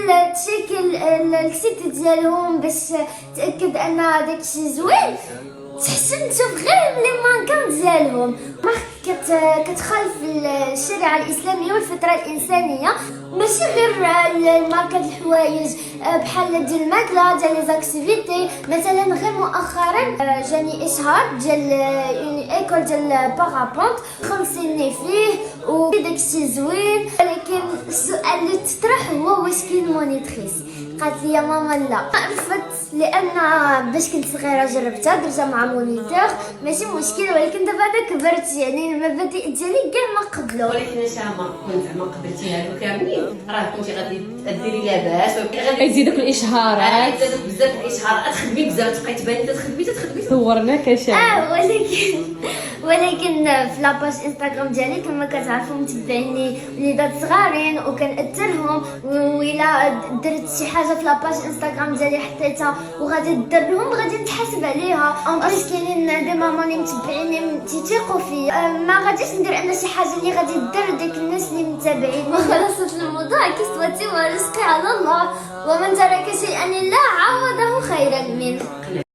تشيك السيت ديالهم باش تاكد ان داكشي زوين. تحسن تشوف غير لي مانكان ديالهم. كتخالف الشريعه الاسلاميه والفطره الانسانيه، ماشي غير الماركه الحوايج بحال ديال الماكله ديال لي زاكتيفيتي. مثلا غير مؤخرا جاني اشهار ديال ايكول ديال بارابونت خلصيني فيه وداكشي زوين، ولكن السؤال اللي تطرح هو واش كاين مونيتريس. قالت لي ماما لا. عرفت لان باش كنت صغيره جربتها درتها مع مونيتور ماشي مشكل، ولكن دابا انا كبرت يعني المبادئ ديالي كاع ما قبلوا. ولكن اش ما كنت زعما قبلتي هادو كاملين راه كنتي غادي ديري لاباس غادي يزيدوك الاشهارات بزاف الاشهارات تخدمي بزاف تبقاي تباني تخدمي صورنا كشاب. ولكن في لاباج انستغرام ديالي كما كتعرفوا متبعيني وليدات صغارين وكنأثرهم، وإلا درت شي حاجه في لاباج انستغرام ديالي حطيتها وغادي دير لهم غادي نتحاسب عليها. اون بليس كاينين دي ماما اللي متبعيني تيثيقوا فيا، ما غاديش ندير انا شي حاجه اللي غادي دير داك الناس اللي متابعين. وخلاصة الموضوع كسوتي ورزقي على الله، ومن ترك شيئا لله عوضه خيرا منه.